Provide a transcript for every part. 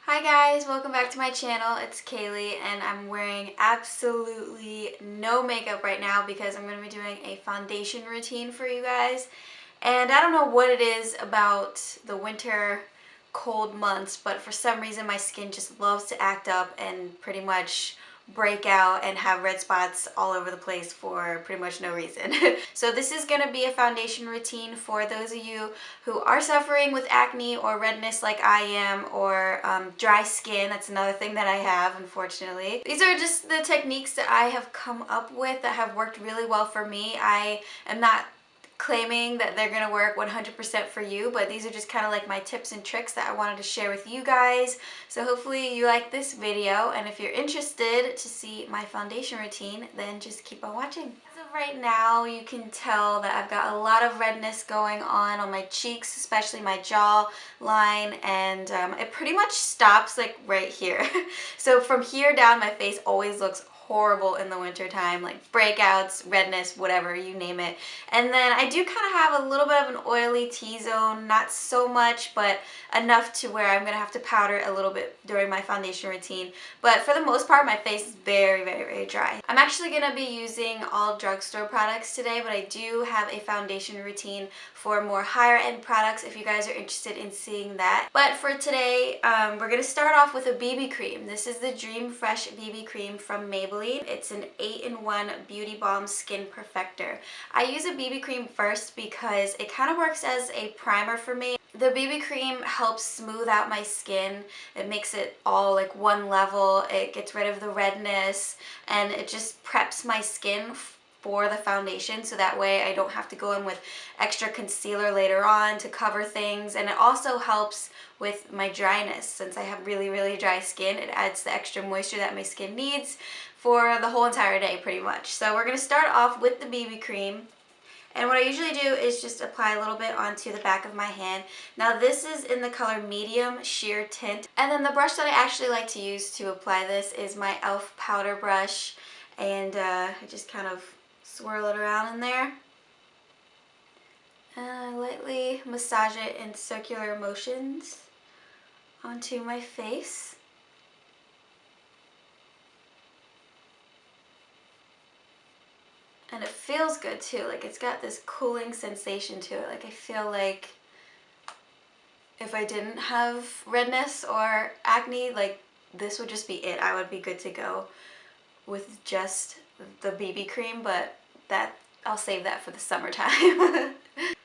Hi guys, welcome back to my channel. It's Kayleigh and I'm wearing absolutely no makeup right now because I'm going to be doing a foundation routine for you guys. And I don't know what it is about the winter cold months, but for some reason my skin just loves to act up and pretty much break out and have red spots all over the place for pretty much no reason. So this is going to be a foundation routine for those of you who are suffering with acne or redness like I am, or dry skin. That's another thing that I have, unfortunately. These are just the techniques that I have come up with that have worked really well for me. I am not claiming that they're gonna work 100% for you, but these are just kind of like my tips and tricks that I wanted to share with you guys. So hopefully you like this video, and if you're interested to see my foundation routine, then just keep on watching. As of right now, you can tell that I've got a lot of redness going on my cheeks, especially my jaw line, and it pretty much stops like right here. So from here down, my face always looks horrible in the winter time, like breakouts, redness, whatever, you name it. And then I do kind of have a little bit of an oily T-zone, not so much, but enough to where I'm gonna have to powder a little bit during my foundation routine. But for the most part, my face is very, very, very dry. I'm actually gonna be using all drugstore products today, but I do have a foundation routine for more higher end products if you guys are interested in seeing that. But for today, we're gonna start off with a BB cream. This is the Dream Fresh BB cream from Maybelline. It's an 8-in-1 beauty balm skin perfector. I use a BB cream first because it kind of works as a primer for me. The BB cream helps smooth out my skin. It makes it all like one level. It gets rid of the redness and it just preps my skin for the foundation, so that way I don't have to go in with extra concealer later on to cover things. And it also helps with my dryness. Since I have really, really dry skin, it adds the extra moisture that my skin needs for the whole entire day pretty much. So we're going to start off with the BB cream. And what I usually do is just apply a little bit onto the back of my hand. Now this is in the color medium sheer tint. And then the brush that I actually like to use to apply this is my e.l.f. powder brush. And I just kind of swirl it around in there. And I lightly massage it in circular motions onto my face. And it feels good too, like it's got this cooling sensation to it. Like I feel like if I didn't have redness or acne, like this would just be it. I would be good to go with just the BB cream, but that I'll save that for the summertime. And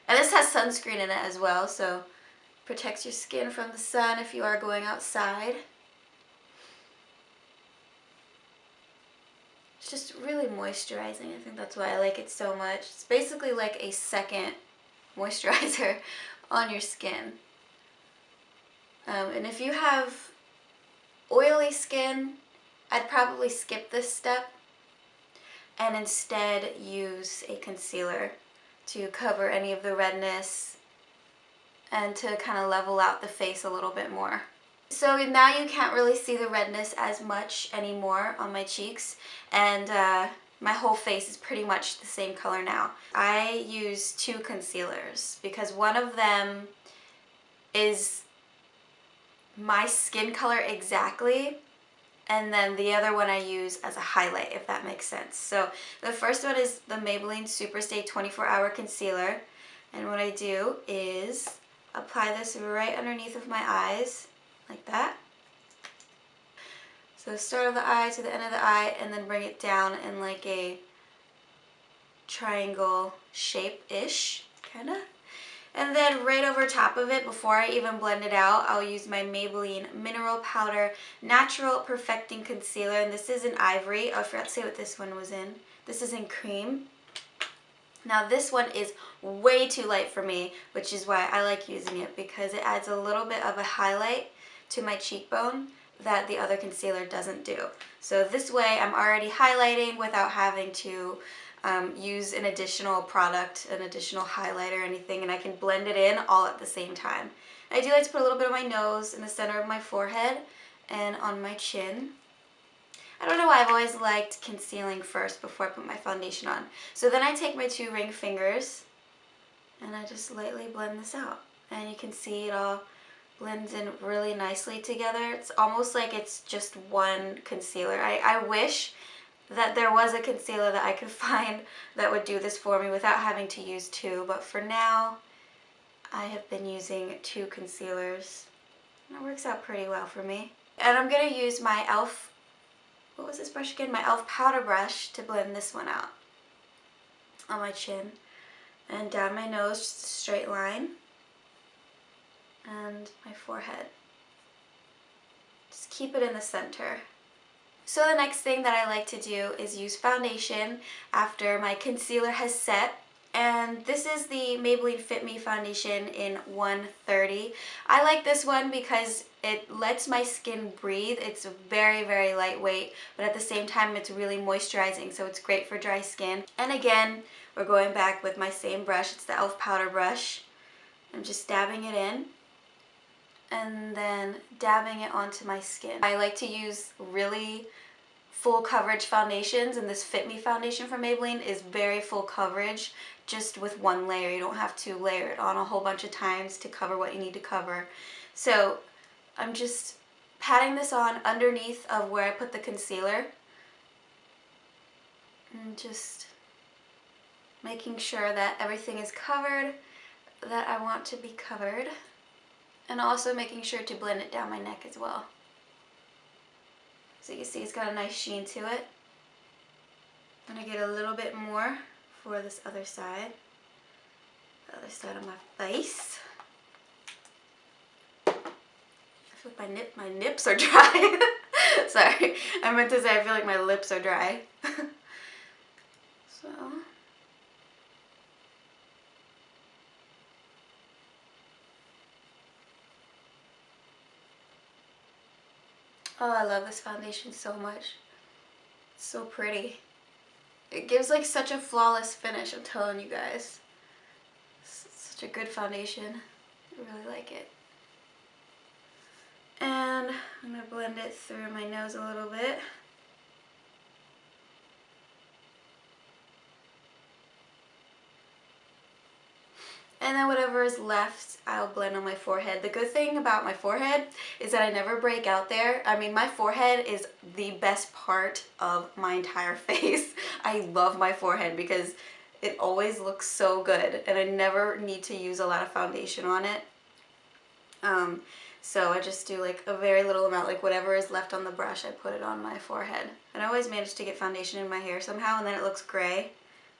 this has sunscreen in it as well, so protects your skin from the sun if you are going outside. It's just really moisturizing. I think that's why I like it so much. It's basically like a second moisturizer on your skin. And if you have oily skin, I'd probably skip this step and instead use a concealer to cover any of the redness and to kind of level out the face a little bit more. So now you can't really see the redness as much anymore on my cheeks, and my whole face is pretty much the same color now. I use two concealers because one of them is my skin color exactly, and then the other one I use as a highlight, if that makes sense. So the first one is the Maybelline Superstay 24-Hour Concealer, and what I do is apply this right underneath of my eyes, like that. So start of the eye to the end of the eye, and then bring it down in like a triangle shape-ish, kinda. And then right over top of it, before I even blend it out, I'll use my Maybelline Mineral Powder Natural Perfecting Concealer. And this is in Ivory. Oh, I forgot to say what this one was in. This is in Cream. Now this one is way too light for me, which is why I like using it, because it adds a little bit of a highlight to my cheekbone that the other concealer doesn't do. So this way I'm already highlighting without having to use an additional product, an additional highlight or anything, and I can blend it in all at the same time. I do like to put a little bit on my nose, in the center of my forehead, and on my chin. I don't know why I've always liked concealing first before I put my foundation on. So then I take my two ring fingers and I just lightly blend this out. And you can see it all blends in really nicely together. It's almost like it's just one concealer. I wish that there was a concealer that I could find that would do this for me without having to use two, but for now I have been using two concealers and it works out pretty well for me. And I'm going to use my e.l.f., what was this brush again? My e.l.f. powder brush to blend this one out on my chin and down my nose, just a straight line, and my forehead. Just keep it in the center. So the next thing that I like to do is use foundation after my concealer has set. And this is the Maybelline Fit Me foundation in 130. I like this one because it lets my skin breathe. It's very, very lightweight, but at the same time it's really moisturizing, so it's great for dry skin. And again, we're going back with my same brush. It's the e.l.f. powder brush. I'm just dabbing it in and then dabbing it onto my skin. I like to use really full coverage foundations, and this Fit Me foundation from Maybelline is very full coverage just with one layer. You don't have to layer it on a whole bunch of times to cover what you need to cover. So I'm just patting this on underneath of where I put the concealer and just making sure that everything is covered that I want to be covered, and also making sure to blend it down my neck as well. So you can see it's got a nice sheen to it. I'm going to get a little bit more for this other side. The other side of my face. I feel like my nips are dry. Sorry, I meant to say I feel like my lips are dry. So. Oh, I love this foundation so much. It's so pretty. It gives like such a flawless finish, I'm telling you guys. It's such a good foundation. I really like it. And I'm going to blend it through my nose a little bit. And then whatever is left, I'll blend on my forehead. The good thing about my forehead is that I never break out there. I mean, my forehead is the best part of my entire face. I love my forehead because it always looks so good and I never need to use a lot of foundation on it. So I just do like a very little amount, like whatever is left on the brush, I put it on my forehead. And I always manage to get foundation in my hair somehow, and then it looks gray,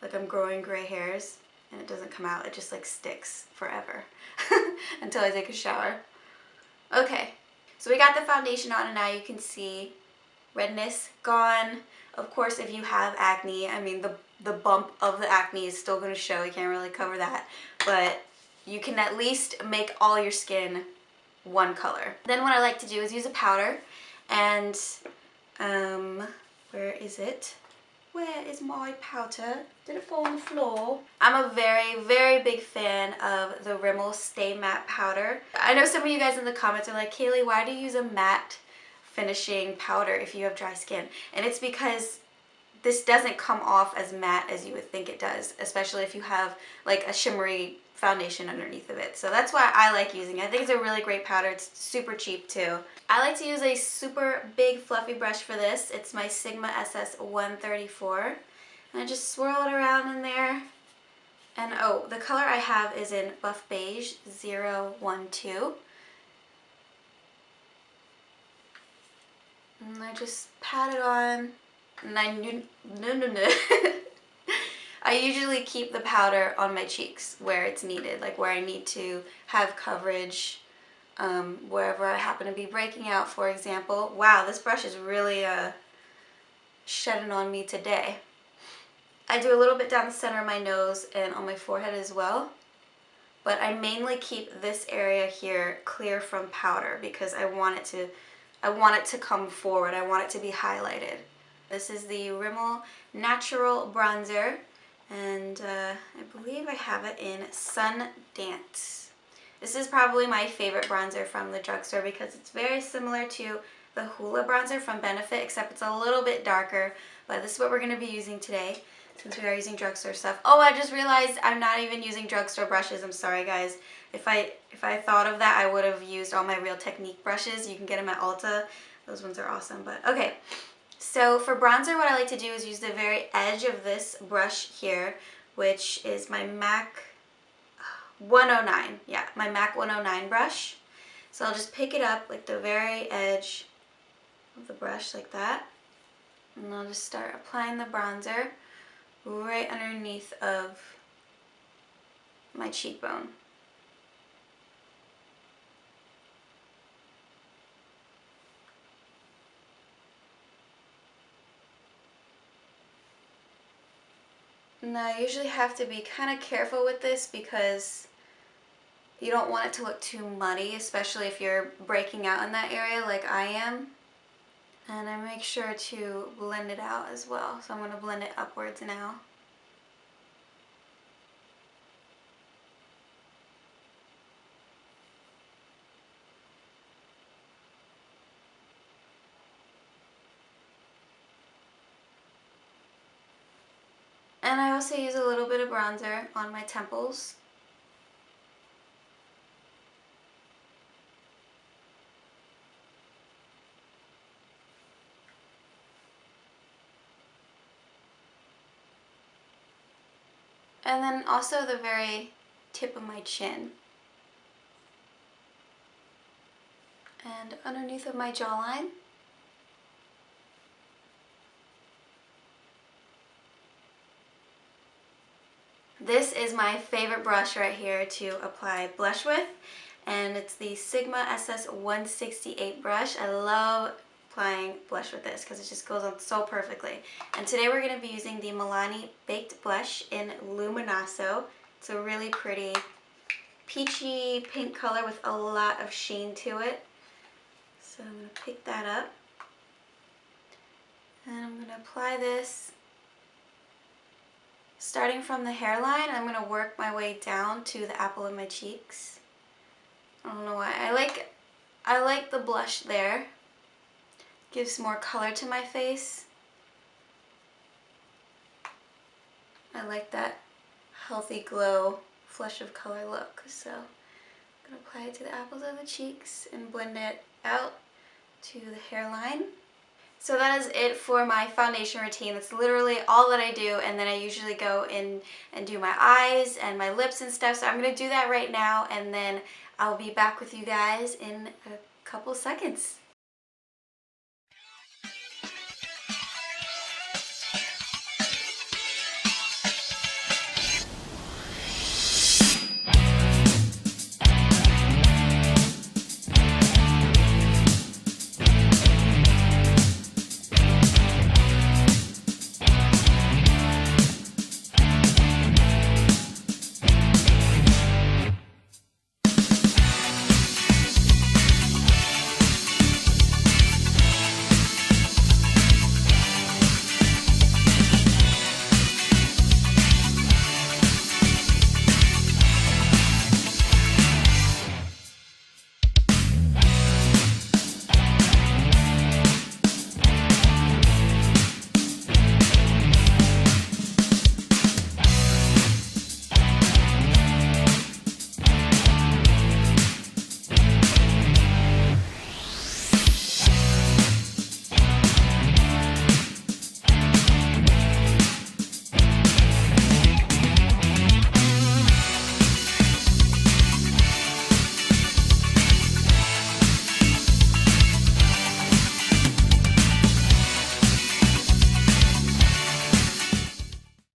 like I'm growing gray hairs. And it doesn't come out, it just like sticks forever until I take a shower. Okay, so we got the foundation on and now you can see redness gone. Of course, if you have acne, I mean the bump of the acne is still going to show, you can't really cover that, but you can at least make all your skin one color. Then what I like to do is use a powder, and where is it? Where is my powder? Did it fall on the floor? I'm a very, very big fan of the Rimmel Stay Matte powder. I know some of you guys in the comments are like, Kayleigh, why do you use a matte finishing powder if you have dry skin? And it's because this doesn't come off as matte as you would think it does, especially if you have like a shimmery foundation underneath of it. So that's why I like using it. I think it's a really great powder. It's super cheap too. I like to use a super big fluffy brush for this. It's my Sigma SS 134. And I just swirl it around in there. And oh, the color I have is in Buff Beige 012. And I just pat it on. And I usually keep the powder on my cheeks where it's needed, like where I need to have coverage, wherever I happen to be breaking out, for example. Wow, this brush is really shedding on me today. I do a little bit down the center of my nose and on my forehead as well, but I mainly keep this area here clear from powder because I want it to come forward. I want it to be highlighted. This is the Rimmel Natural Bronzer. And I believe I have it in Sun Dance. This is probably my favorite bronzer from the drugstore because it's very similar to the Hoola bronzer from Benefit, except it's a little bit darker. But this is what we're going to be using today since we are using drugstore stuff. Oh, I just realized I'm not even using drugstore brushes. I'm sorry, guys. If I If I thought of that, I would have used all my Real Technique brushes. You can get them at Ulta. Those ones are awesome. But okay, so for bronzer, what I like to do is use the very edge of this brush here, which is my MAC 109. Yeah, my MAC 109 brush. So I'll just pick it up like the very edge of the brush like that. And I'll just start applying the bronzer right underneath of my cheekbone. Now I usually have to be kind of careful with this because you don't want it to look too muddy, especially if you're breaking out in that area like I am. And I make sure to blend it out as well. So I'm going to blend it upwards now. And I also use a little bit of bronzer on my temples. And then also the very tip of my chin. And underneath of my jawline. This is my favorite brush right here to apply blush with, and it's the Sigma SS168 brush. I love applying blush with this because it just goes on so perfectly. And today we're going to be using the Milani Baked Blush in Luminoso. It's a really pretty peachy pink color with a lot of sheen to it. So I'm going to pick that up, and I'm going to apply this starting from the hairline. I'm going to work my way down to the apple of my cheeks. I don't know why. I like the blush there. Gives more color to my face. I like that healthy glow, flush of color look. So I'm going to apply it to the apples of the cheeks and blend it out to the hairline. So that is it for my foundation routine. That's literally all that I do, and then I usually go in and do my eyes and my lips and stuff. So I'm going to do that right now, and then I'll be back with you guys in a couple seconds.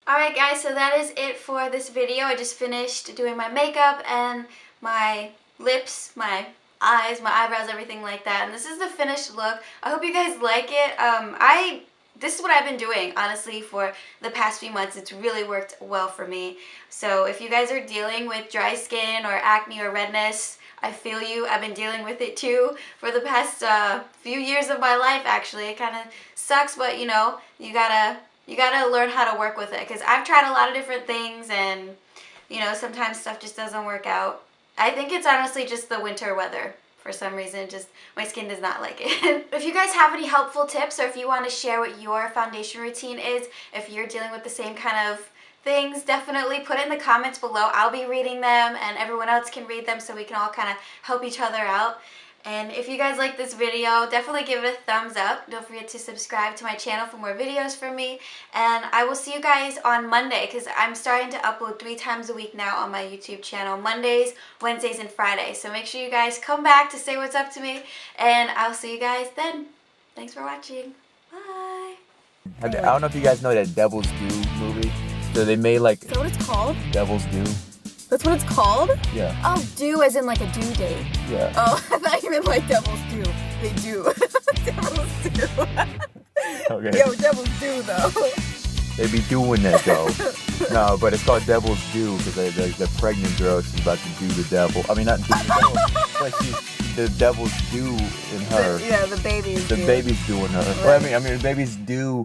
Alright guys, so that is it for this video. I just finished doing my makeup and my lips, my eyes, my eyebrows, everything like that. And this is the finished look. I hope you guys like it. This is what I've been doing, honestly, for the past few months. It's really worked well for me. So if you guys are dealing with dry skin or acne or redness, I feel you. I've been dealing with it too for the past few years of my life, actually. It kind of sucks, but you know, you gotta learn how to work with it, because I've tried a lot of different things, and you know, sometimes stuff just doesn't work out. I think it's honestly just the winter weather. For some reason, just my skin does not like it. If you guys have any helpful tips, or if you want to share what your foundation routine is, if you're dealing with the same kind of things, definitely put it in the comments below. I'll be reading them and everyone else can read them so we can all kind of help each other out. And if you guys like this video, definitely give it a thumbs up. Don't forget to subscribe to my channel for more videos from me. And I will see you guys on Monday because I'm starting to upload 3 times a week now on my YouTube channel. Mondays, Wednesdays, and Fridays. So make sure you guys come back to say what's up to me. And I'll see you guys then. Thanks for watching. Bye. I don't know if you guys know that Devil's Due movie. So they made like... Is that what it's called? Devil's Due. That's what it's called? Yeah. Oh, due as in like a due date. Yeah. Oh, I thought you meant like Devil's Due. They do. Devil's Due. Okay. Yo, Devil's Due though. They be doing that though. No, but it's called Devil's Due because the pregnant girl, she's about to do the devil. I mean, not do the devil, but she's the devil's due in her. Yeah, the baby's The due. baby's doing her. Right. Well, I mean, the baby's due